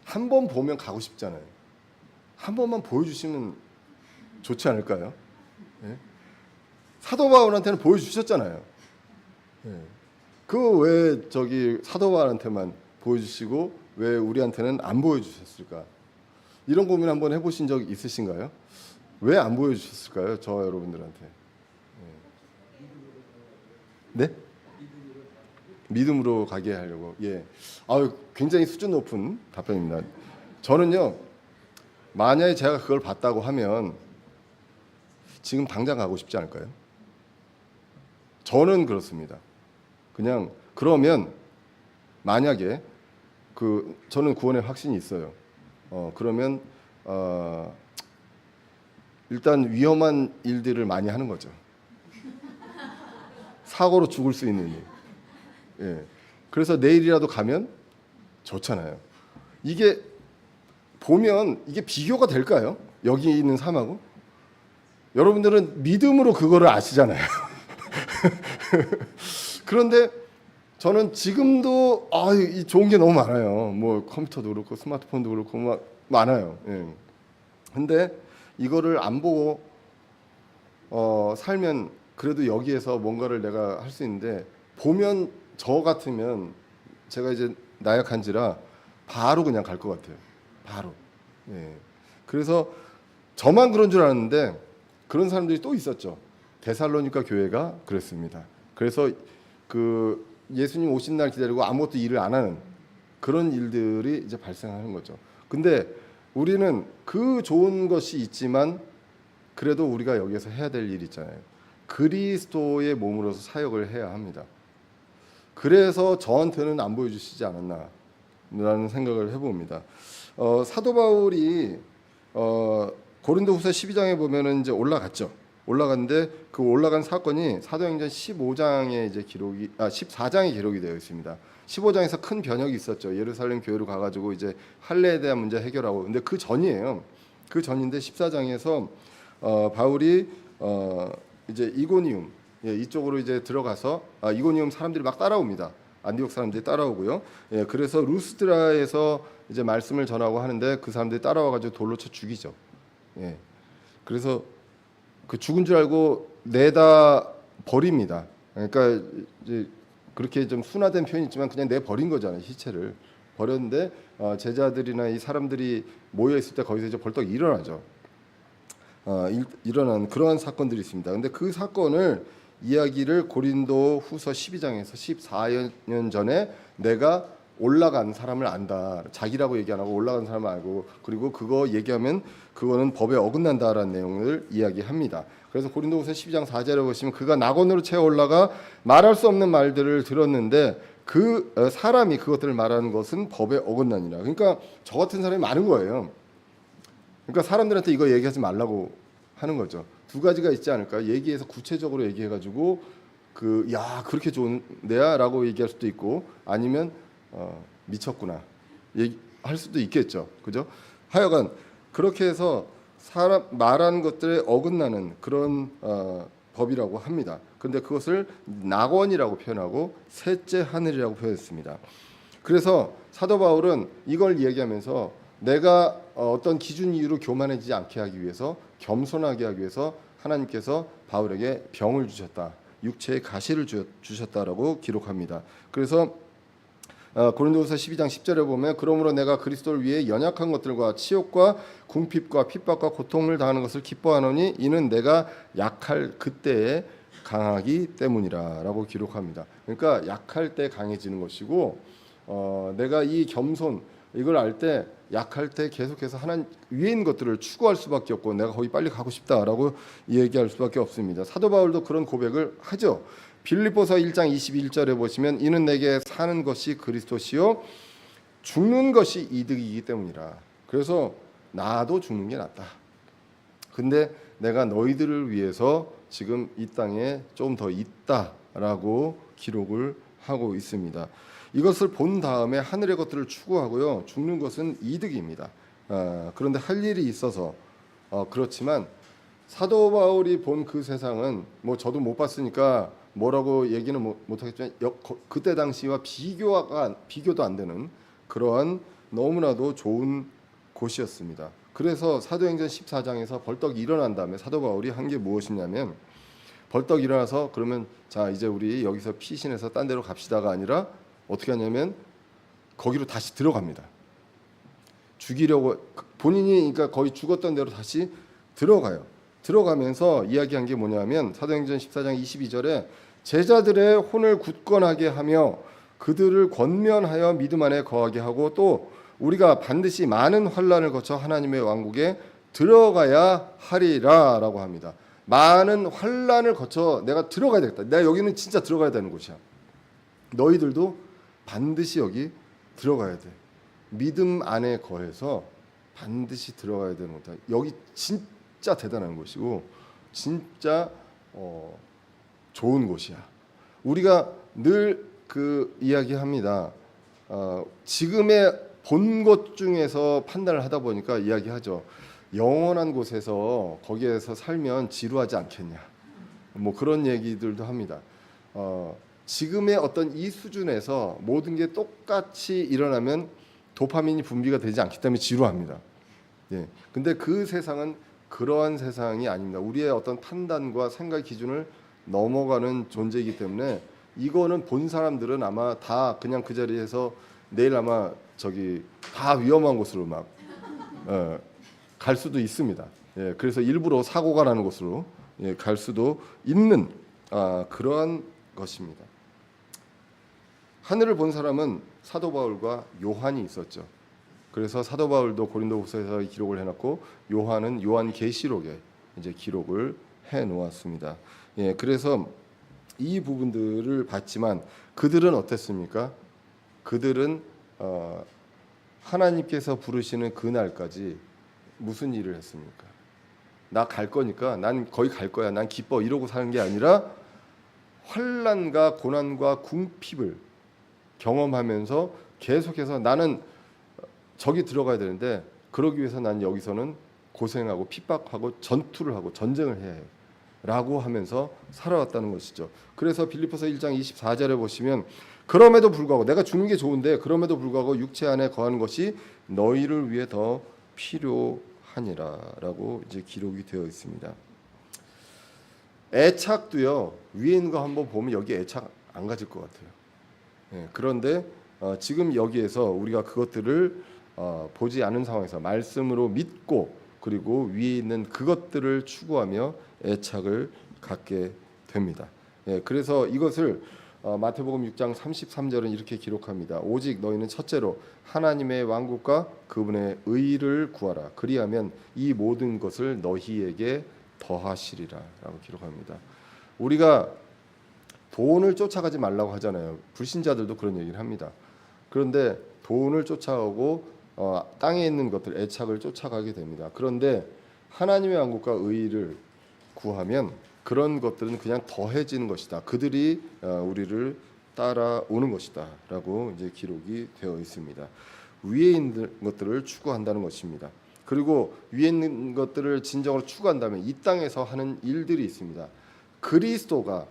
한 번 보면 가고 싶잖아요. 한 번만 보여주시면 좋지 않을까요? 예? 사도 바울한테는 보여주셨잖아요. 예. 그 왜 저기 사도 바울한테만 보여주시고 왜 우리한테는 안 보여주셨을까? 이런 고민 한번 해보신 적 있으신가요? 왜 안 보여주셨을까요? 저 여러분들한테. 네? 믿음으로 가게 하려고. 예. 굉장히 수준 높은 답변입니다. 저는요, 만약에 제가 그걸 봤다고 하면 지금 당장 가고 싶지 않을까요? 저는 그렇습니다. 그냥 그러면 만약에 저는 구원의 확신이 있어요. 그러면 일단 위험한 일들을 많이 하는 거죠. 사고로 죽을 수 있는 일. 예. 그래서 내일이라도 가면 좋잖아요. 이게 보면 이게 비교가 될까요? 여기 있는 삶하고? 여러분들은 믿음으로 그거를 아시잖아요. 그런데 저는 지금도 이 좋은 게 너무 많아요. 뭐 컴퓨터도 그렇고 스마트폰도 그렇고 막 많아요. 예. 근데 이거를 안 보고 살면 그래도 여기에서 뭔가를 내가 할 수 있는데 보면 저 같으면 제가 이제 나약한지라 바로 그냥 갈 것 같아요. 바로. 예. 그래서 저만 그런 줄 알았는데 그런 사람들이 또 있었죠. 데살로니가 교회가 그랬습니다. 그래서 그 예수님 오신 날 기다리고 아무것도 일을 안 하는 그런 일들이 이제 발생하는 거죠. 근데 우리는 그 좋은 것이 있지만 그래도 우리가 여기서 해야 될 일이 있잖아요. 그리스도의 몸으로서 사역을 해야 합니다. 그래서 저한테는 안 보여주시지 않았나라는 생각을 해봅니다. 사도 바울이 고린도후서 12장에 보면은 이제 올라갔죠. 올라갔는데 그 올라간 사건이 사도행전 15장에 이제 14장에 기록이 되어 있습니다. 15장에서 큰 변혁이 있었죠. 예루살렘 교회로 가가지고 이제 할례에 대한 문제 해결하고. 근데 그 전이에요. 그 전인데 14장에서 바울이 이제 이고니움 이쪽으로 이제 들어가서 이고니움 사람들이 막 따라옵니다. 안디옥 사람들이 따라오고요. 예, 그래서 루스드라에서 이제 말씀을 전하고 하는데 그 사람들이 따라와가지고 돌로 쳐 죽이죠. 예, 그래서 그 죽은 줄 알고 내다 버립니다. 그러니까 이제 그렇게 좀 순화된 표현이 있지만 그냥 내 버린 거잖아요. 시체를 버렸는데 제자들이나 이 사람들이 모여 있을 때 거기서 이제 벌떡 일어나죠. 일어난 그러한 사건들이 있습니다. 근데 그 사건을 이야기를 고린도 후서 12장에서 14년 전에 내가 올라간 사람을 안다. 자기라고 얘기 안 하고 올라간 사람을 알고 그리고 그거 얘기하면 그거는 법에 어긋난다라는 내용을 이야기합니다. 그래서 고린도후서 12장 4절에 보시면 그가 낙원으로 채어 올라가 말할 수 없는 말들을 들었는데 그 사람이 그것들을 말하는 것은 법에 어긋나니라. 그러니까 저 같은 사람이 많은 거예요. 그러니까 사람들한테 이거 얘기하지 말라고 하는 거죠. 두 가지가 있지 않을까? 얘기해서 구체적으로 얘기해가지고 그렇게 좋은데야라고 얘기할 수도 있고 아니면 미쳤구나 얘기할 수도 있겠죠. 그죠? 하여간 그렇게 해서 사람 말하는 것들에 어긋나는 그런 법이라고 합니다. 근데 그것을 낙원이라고 표현하고 셋째 하늘이라고 표현했습니다. 그래서 사도 바울은 이걸 얘기하면서 내가 어떤 기준 이유로 교만해지지 않게 하기 위해서 겸손하게 하기 위해서 하나님께서 바울에게 병을 주셨다. 육체의 가시를 주셨다라고 기록합니다. 그래서 고린도후서 12장 10절에 보면 그러므로 내가 그리스도를 위해 연약한 것들과 치욕과 궁핍과 핍박과 고통을 당하는 것을 기뻐하노니 이는 내가 약할 그때에 강하기 때문이라라고 기록합니다. 그러니까 약할 때 강해지는 것이고 내가 이 겸손 이걸 알 때 약할 때 계속해서 하나님 위에 있는 것들을 추구할 수밖에 없고 내가 거기 빨리 가고 싶다라고 얘기할 수밖에 없습니다. 사도 바울도 그런 고백을 하죠. 빌립보서 1장 21절에 보시면 이는 내게 사는 것이 그리스도시요 죽는 것이 이득이기 때문이라. 그래서 나도 죽는 게 낫다. 근데 내가 너희들을 위해서 지금 이 땅에 좀 더 있다. 라고 기록을 하고 있습니다. 이것을 본 다음에 하늘의 것들을 추구하고요. 죽는 것은 이득입니다. 그런데 할 일이 있어서 그렇지만 사도 바울이 본 그 세상은 뭐 저도 못 봤으니까 뭐라고 얘기는 못하겠지만 그때 당시와 비교도 안 되는 그러한 너무나도 좋은 곳이었습니다. 그래서 사도행전 14장에서 벌떡 일어난 다음에 사도 바울이 한 게 무엇이냐면 벌떡 일어나서 그러면 자 이제 우리 여기서 피신해서 딴 데로 갑시다가 아니라 어떻게 하냐면 거기로 다시 들어갑니다. 죽이려고 본인이 그러니까 거의 죽었던 데로 다시 들어가요. 들어가면서 이야기한 게 뭐냐면 사도행전 14장 22절에 제자들의 혼을 굳건하게 하며 그들을 권면하여 믿음 안에 거하게 하고 또 우리가 반드시 많은 환난을 거쳐 하나님의 왕국에 들어가야 하리라라고 합니다. 많은 환난을 거쳐 내가 들어가야 되겠다. 내가 여기는 진짜 들어가야 되는 곳이야. 너희들도 반드시 여기 들어가야 돼. 믿음 안에 거해서 반드시 들어가야 되는 곳이다. 여기 진짜 대단한 곳이고 진짜 좋은 곳이야. 우리가 늘 그 이야기합니다. 지금의 본 것 중에서 판단을 하다 보니까 이야기하죠. 영원한 곳에서 거기에서 살면 지루하지 않겠냐. 뭐 그런 얘기들도 합니다. 지금의 어떤 이 수준에서 모든 게 똑같이 일어나면 도파민이 분비가 되지 않기 때문에 지루합니다. 예. 근데 그 세상은 그러한 세상이 아닙니다. 우리의 어떤 판단과 생각 기준을 넘어가는 존재이기 때문에 이거는 본 사람들은 아마 다 그냥 그 자리에서 내일 아마 저기 다 위험한 곳으로 막 갈 수도 있습니다. 예, 그래서 일부러 사고가 나는 곳으로 갈 수도 있는 그러한 것입니다. 하늘을 본 사람은 사도 바울과 요한이 있었죠. 그래서 사도 바울도 고린도후서에서 기록을 해놨고 요한은 요한계시록에 이제 기록을 해놓았습니다. 예, 그래서 이 부분들을 봤지만 그들은 어땠습니까? 그들은 하나님께서 부르시는 그날까지 무슨 일을 했습니까? 나 갈 거니까 난 거기 갈 거야. 난 기뻐 이러고 사는 게 아니라 환난과 고난과 궁핍을 경험하면서 계속해서 나는 저기 들어가야 되는데 그러기 위해서 난 여기서는 고생하고 핍박하고 전투를 하고 전쟁을 해야 해 라고 하면서 살아왔다는 것이죠. 그래서 빌립보서 1장 24절에 보시면 그럼에도 불구하고 내가 죽는 게 좋은데 그럼에도 불구하고 육체 안에 거하는 것이 너희를 위해 더 필요하니라라고 이제 기록이 되어 있습니다. 애착도요. 위에 있는 거 한번 보면 여기 애착 안 가질 것 같아요. 예, 그런데 지금 여기에서 우리가 그것들을 보지 않은 상황에서 말씀으로 믿고 그리고 위에 있는 그것들을 추구하며 애착을 갖게 됩니다. 예, 그래서 이것을 마태복음 6장 33절은 이렇게 기록합니다. 오직 너희는 첫째로 하나님의 왕국과 그분의 의를 구하라. 그리하면 이 모든 것을 너희에게 더하시리라라고 기록합니다. 우리가 돈을 쫓아가지 말라고 하잖아요. 불신자들도 그런 얘기를 합니다. 그런데 돈을 쫓아오고 땅에 있는 것들 애착을 쫓아가게 됩니다. 그런데 하나님의 왕국과 의를 구하면 그런 것들은 그냥 더해지는 것이다. 그들이 우리를 따라오는 것이다라고 이제 기록이 되어 있습니다. 위에 있는 것들을 추구한다는 것입니다. 그리고 위에 있는 것들을 진정으로 추구한다면 이 땅에서 하는 일들이 있습니다. 그리스도가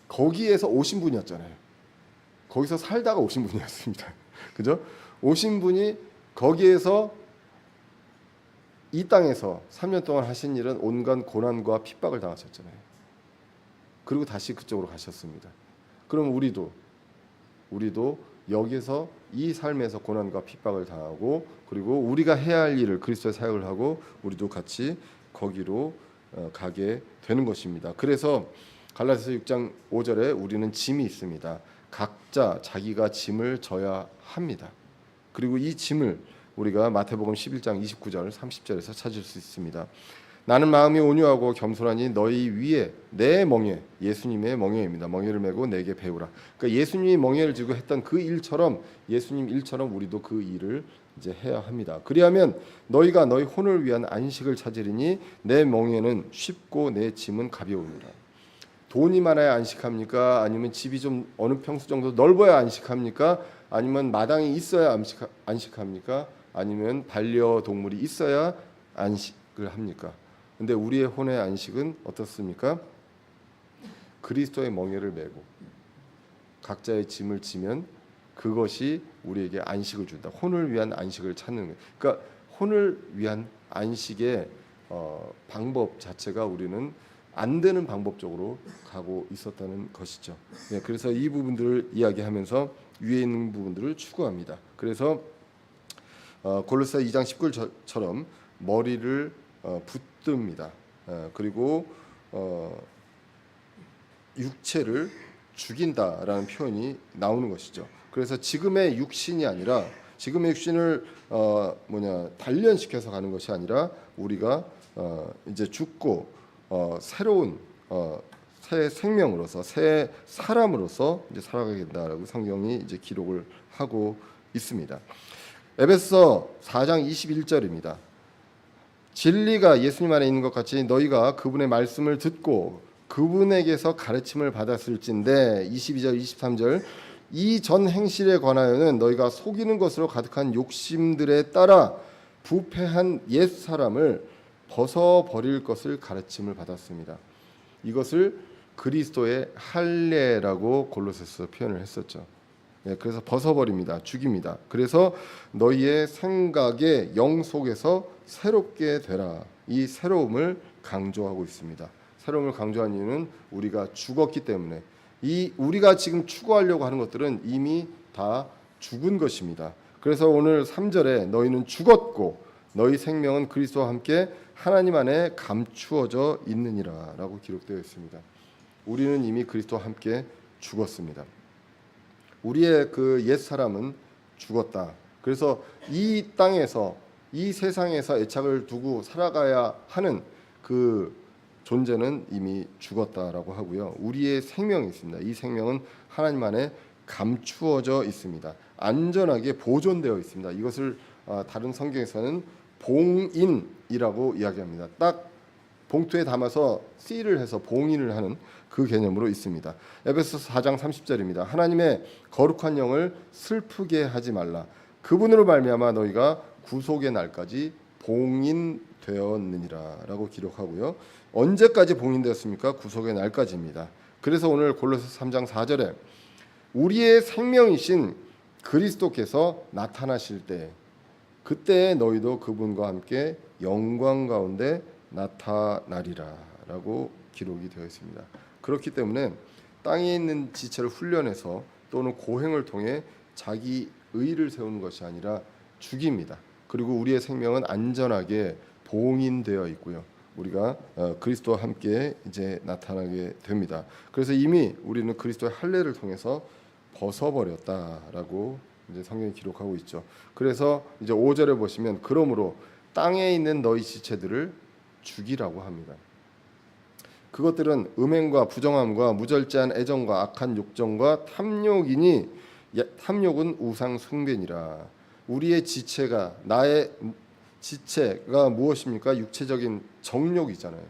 거기에서 오신 분이었잖아요. 거기서 살다가 오신 분이었습니다. 그죠? 오신 분이 거기에서 이 땅에서 3년 동안 하신 일은 온갖 고난과 핍박을 당하셨잖아요. 그리고 다시 그쪽으로 가셨습니다. 그럼 우리도 여기서 이 삶에서 고난과 핍박을 당하고 그리고 우리가 해야 할 일을 그리스도의 사역을 하고 우리도 같이 거기로 가게 되는 것입니다. 그래서 갈라디아서 6장 5절에 우리는 짐이 있습니다. 각자 자기가 짐을 져야 합니다. 그리고 이 짐을 우리가 마태복음 11장 29절 30절에서 찾을 수 있습니다. 나는 마음이 온유하고 겸손하니 너희 위에 내 멍에 예수님의 멍에입니다. 멍에를 메고 내게 배우라. 그러니까 예수님이 멍에를 지고 했던 그 일처럼 예수님 일처럼 우리도 그 일을 이제 해야 합니다. 그리하면 너희가 너희 혼을 위한 안식을 찾으리니 내 멍에는 쉽고 내 짐은 가벼우니라. 돈이 많아야 안식합니까? 아니면 집이 좀 어느 평수 정도 넓어야 안식합니까? 아니면 마당이 있어야 안식합니까? 아니면 반려동물이 있어야 안식을 합니까? 근데 우리의 혼의 안식은 어떻습니까? 그리스도의 멍에를 메고 각자의 짐을 지면 그것이 우리에게 안식을 준다. 혼을 위한 안식을 찾는 거예요. 그러니까 혼을 위한 안식의 방법 자체가 우리는 안 되는 방법 쪽으로 가고 있었다는 것이죠. 네, 그래서 이 부분들을 이야기하면서 위에 있는 부분들을 추구합니다. 그래서 골로새 2장 19절처럼 머리를 붙듭니다. 그리고 육체를 죽인다라는 표현이 나오는 것이죠. 그래서 지금의 육신이 아니라 지금의 육신을 단련시켜서 가는 것이 아니라 우리가 이제 죽고 새로운 새 생명으로서 새 사람으로서 이제 살아가게 된다라고 성경이 이제 기록을 하고 있습니다. 에베소서 4장 21절입니다. 진리가 예수님 안에 있는 것 같이 너희가 그분의 말씀을 듣고 그분에게서 가르침을 받았을진데 22절 23절 이 전 행실에 관하여는 너희가 속이는 것으로 가득한 욕심들에 따라 부패한 옛 사람을 벗어버릴 것을 가르침을 받았습니다. 이것을 그리스도의 할례라고 골로새서 표현을 했었죠. 네, 그래서 벗어버립니다. 죽입니다. 그래서 너희의 생각의 영 속에서 새롭게 되라. 이 새로움을 강조하고 있습니다. 새로움을 강조한 이유는 우리가 죽었기 때문에 이 우리가 지금 추구하려고 하는 것들은 이미 다 죽은 것입니다. 그래서 오늘 3절에 너희는 죽었고 너희 생명은 그리스도와 함께 하나님 안에 감추어져 있느니라라고 기록되어 있습니다. 우리는 이미 그리스도와 함께 죽었습니다. 우리의 그 옛 사람은 죽었다. 그래서 이 땅에서 이 세상에서 애착을 두고 살아가야 하는 그 존재는 이미 죽었다라고 하고요. 우리의 생명이 있습니다. 이 생명은 하나님 안에 감추어져 있습니다. 안전하게 보존되어 있습니다. 이것을 다른 성경에서는 봉인이라고 이야기합니다. 딱 봉투에 담아서 씨를 해서 봉인을 하는 그 개념으로 있습니다. 에베소서 4장 30절입니다. 하나님의 거룩한 영을 슬프게 하지 말라. 그분으로 말미암아 너희가 구속의 날까지 봉인되었느니라라고 기록하고요. 언제까지 봉인되었습니까? 구속의 날까지입니다. 그래서 오늘 골로새 3장 4절에 우리의 생명이신 그리스도께서 나타나실 때 그때 너희도 그분과 함께 영광 가운데 나타나리라라고 기록이 되어 있습니다. 그렇기 때문에 땅에 있는 지체를 훈련해서 또는 고행을 통해 자기 의를 세우는 것이 아니라 죽입니다. 그리고 우리의 생명은 안전하게 봉인되어 있고요. 우리가 그리스도와 함께 이제 나타나게 됩니다. 그래서 이미 우리는 그리스도의 할례를 통해서 벗어버렸다라고 이제 성경이 기록하고 있죠. 그래서 이제 5절에 보시면 그러므로 땅에 있는 너희 지체들을 죽이라고 합니다. 그것들은 음행과 부정함과 무절제한 애정과 악한 욕정과 탐욕이니 탐욕은 우상 숭배니라. 우리의 지체가 나의 지체가 무엇입니까? 육체적인 정욕이잖아요.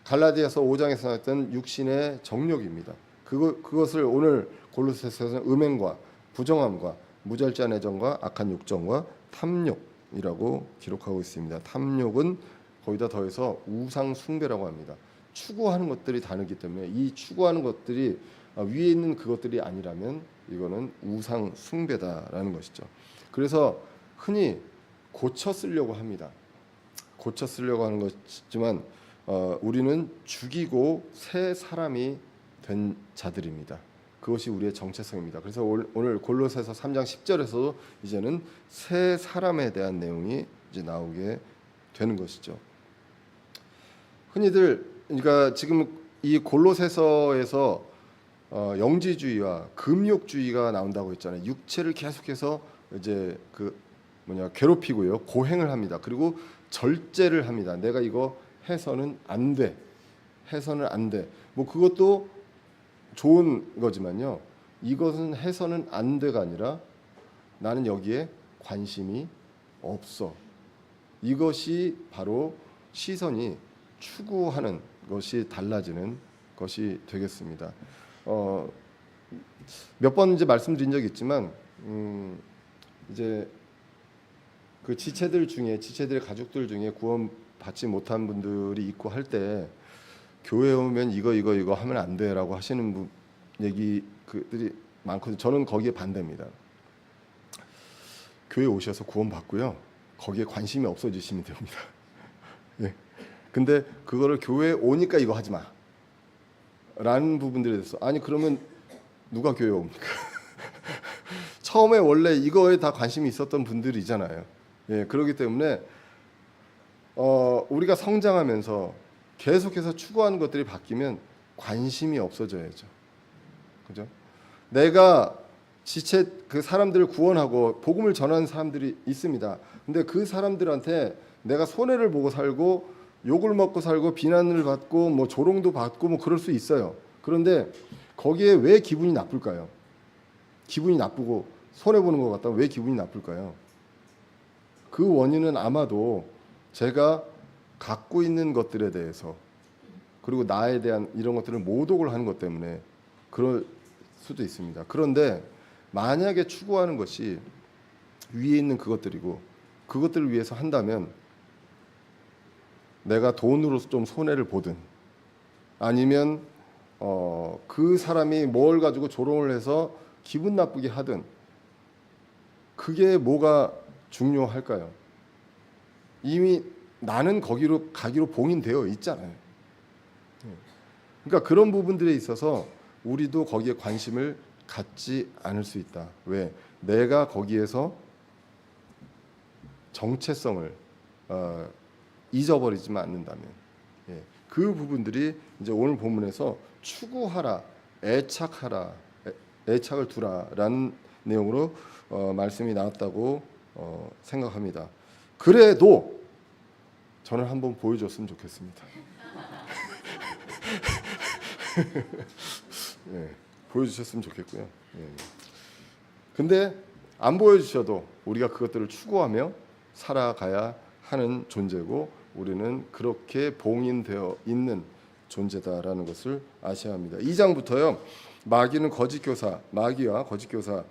갈라디아서 5장에서 나왔던 육신의 정욕입니다. 그것을 오늘 골로새서는 음행과 부정함과 무절제한 애정과 악한 욕정과 탐욕이라고 기록하고 있습니다. 탐욕은 거기다 더해서 우상 숭배라고 합니다. 추구하는 것들이 다르기 때문에 이 추구하는 것들이 위에 있는 그것들이 아니라면 이거는 우상 숭배다라는 것이죠. 그래서 흔히 고쳐 쓰려고 합니다. 고쳐 쓰려고 하는 것이지만 우리는 죽이고 새 사람이 된 자들입니다. 그것이 우리의 정체성입니다. 그래서 오늘 골로새서 3장 10절에서도 이제는 새 사람에 대한 내용이 이제 나오게 되는 것이죠. 흔히들 그러니까 지금 이 골로새서에서 영지주의와 금욕주의가 나온다고 했잖아요. 육체를 계속해서 이제 괴롭히고요, 고행을 합니다. 그리고 절제를 합니다. 내가 이거 해서는 안 돼, 해서는 안 돼. 뭐 그것도 좋은 거지만요. 이것은 해서는 안 돼가 아니라 나는 여기에 관심이 없어. 이것이 바로 시선이 추구하는 것이 달라지는 것이 되겠습니다. 몇 번 이제 말씀드린 적이 있지만 이제 그 지체들의 가족들 중에 구원 받지 못한 분들이 있고 할 때 교회 오면 이거 하면 안 돼라고 하시는 그들이 많거든요. 저는 거기에 반대입니다. 교회 오셔서 구원 받고요. 거기에 관심이 없어지시면 됩니다. 예. 근데 그거를 교회 오니까 이거 하지 마. 라는 부분들에 대해서 아니 그러면 누가 교회 옵니까? 처음에 원래 이거에 다 관심이 있었던 분들이잖아요. 예, 그렇기 때문에 우리가 성장하면서 계속해서 추구하는 것들이 바뀌면 관심이 없어져야죠. 그죠? 내가 그 사람들을 구원하고 복음을 전하는 사람들이 있습니다. 근데 그 사람들한테 내가 손해를 보고 살고 욕을 먹고 살고 비난을 받고 뭐 조롱도 받고 뭐 그럴 수 있어요. 그런데 거기에 왜 기분이 나쁠까요? 기분이 나쁘고 손해 보는 것 같다면 왜 기분이 나쁠까요? 그 원인은 아마도 제가 갖고 있는 것들에 대해서 그리고 나에 대한 이런 것들을 모독을 하는 것 때문에 그럴 수도 있습니다. 그런데 만약에 추구하는 것이 위에 있는 그것들이고 그것들을 위해서 한다면 내가 돈으로 좀 손해를 보든 아니면 그 사람이 뭘 가지고 조롱을 해서 기분 나쁘게 하든 그게 뭐가 중요할까요? 이미 나는 거기로 가기로 봉인되어 있잖아요. 그러니까 그런 부분들에 있어서 우리도 거기에 관심을 갖지 않을 수 있다. 왜? 내가 거기에서 정체성을 잊어버리지만 않는다면, 예, 그 부분들이 이제 오늘 본문에서 추구하라, 애착하라, 애착을 두라라는 내용으로 말씀이 나왔다고 생각합니다. 그래도 저는 한번 보여줬으면 좋겠습니다. 예, 보여주셨으면 좋겠고요. 예. 근데 안 보여주셔도 우리가 그것들을 추구하며 살아가야 하는 존재고 우리는 그렇게 봉인되어 있는 존재다라는 것을 아셔야 합니다. 2장부터요. 마귀는 거짓교사, 마귀와 거짓교사,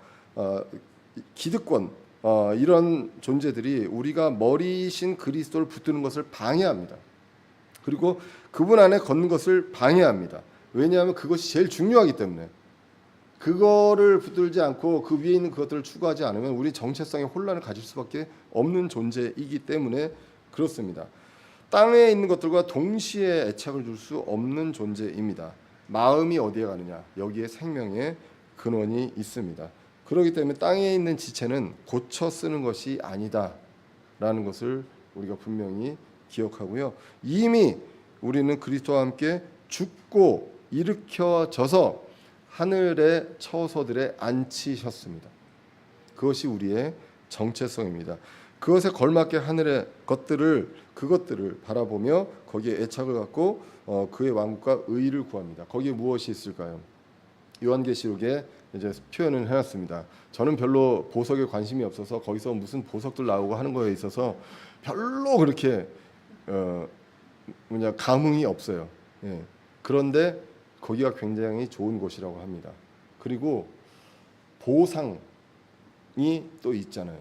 기득권 이런 존재들이 우리가 머리신 그리스도를 붙드는 것을 방해합니다. 그리고 그분 안에 걷는 것을 방해합니다. 왜냐하면 그것이 제일 중요하기 때문에 그거를 붙들지 않고 그 위에 있는 그것들을 추구하지 않으면 우리 정체성의 혼란을 가질 수밖에 없는 존재이기 때문에 그렇습니다. 땅에 있는 것들과 동시에 애착을 줄 수 없는 존재입니다. 마음이 어디에 가느냐? 여기에 생명의 근원이 있습니다. 그렇기 때문에 땅에 있는 지체는 고쳐 쓰는 것이 아니다라는 것을 우리가 분명히 기억하고요. 이미 우리는 그리스도와 함께 죽고 일으켜져서 하늘의 처소들에 앉히셨습니다. 그것이 우리의 정체성입니다. 그것에 걸맞게 하늘의 그것들을 바라보며 거기에 애착을 갖고 그의 왕국과 의를 구합니다. 거기에 무엇이 있을까요? 요한계시록에 이제 표현을 해놨습니다. 저는 별로 보석에 관심이 없어서 거기서 무슨 보석들 나오고 하는 거에 있어서 별로 그렇게 감흥이 없어요. 예. 그런데 거기가 굉장히 좋은 곳이라고 합니다. 그리고 보상이 또 있잖아요.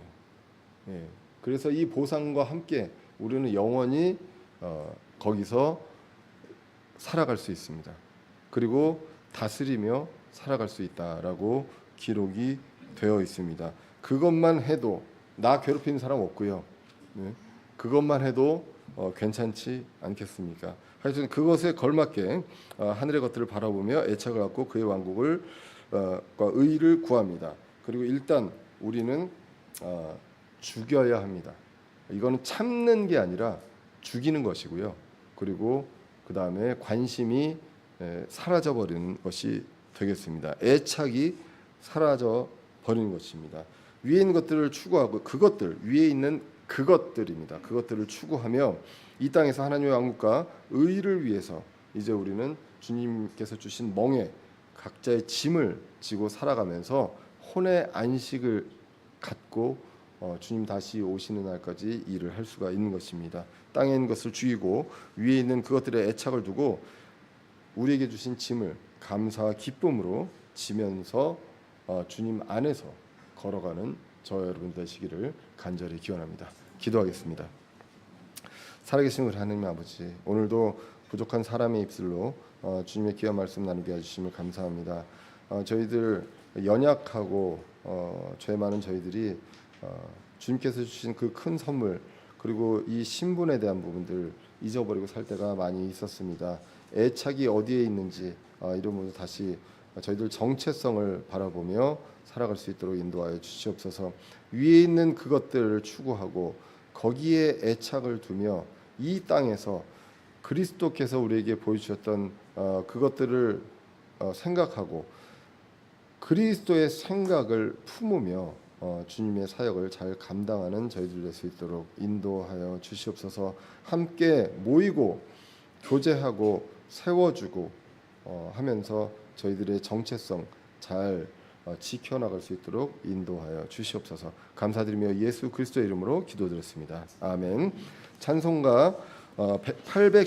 예. 그래서 이 보상과 함께 우리는 영원히 거기서 살아갈 수 있습니다. 그리고 다스리며 살아갈 수 있다라고 기록이 되어 있습니다. 그것만 해도 나 괴롭히는 사람 없고요. 네. 그것만 해도 괜찮지 않겠습니까? 하여튼 그것에 걸맞게 하늘의 것들을 바라보며 애착을 갖고 그의 왕국을 의를 구합니다. 그리고 일단 우리는 죽여야 합니다. 이거는 참는 게 아니라 죽이는 것이고요. 그리고 그 다음에 관심이 사라져 버리는 것이 되겠습니다. 애착이 사라져 버리는 것입니다. 위에 있는 것들을 추구하고 그것들 위에 있는 그것들입니다. 그것들을 추구하며 이 땅에서 하나님의 왕국과 의를 위해서 이제 우리는 주님께서 주신 멍에 각자의 짐을 지고 살아가면서 혼의 안식을 갖고 주님 다시 오시는 날까지 일을 할 수가 있는 것입니다. 땅에 있는 것을 죽이고 위에 있는 그것들의 애착을 두고 우리에게 주신 짐을 감사와 기쁨으로 지면서 주님 안에서 걸어가는 저 여러분 되시기를 간절히 기원합니다. 기도하겠습니다. 살아계신 우리 하나님 아버지, 오늘도 부족한 사람의 입술로 주님의 귀한 말씀 나누게 해주심을 감사합니다. 저희들 연약하고 죄 많은 저희들이 주님께서 주신 그 큰 선물, 그리고 이 신분에 대한 부분들 잊어버리고 살 때가 많이 있었습니다. 애착이 어디에 있는지 이런 부분 다시 저희들 정체성을 바라보며 살아갈 수 있도록 인도하여 주시옵소서. 위에 있는 그것들을 추구하고 거기에 애착을 두며 이 땅에서 그리스도께서 우리에게 보여주셨던 그것들을 생각하고 그리스도의 생각을 품으며 주님의 사역을 잘 감당하는 저희들 될 수 있도록 인도하여 주시옵소서. 함께 모이고 교제하고 세워주고 하면서 저희들의 정체성 잘 지켜나갈 수 있도록 인도하여 주시옵소서. 감사드리며 예수 그리스도의 이름으로 기도드렸습니다. 아멘. 찬송가 810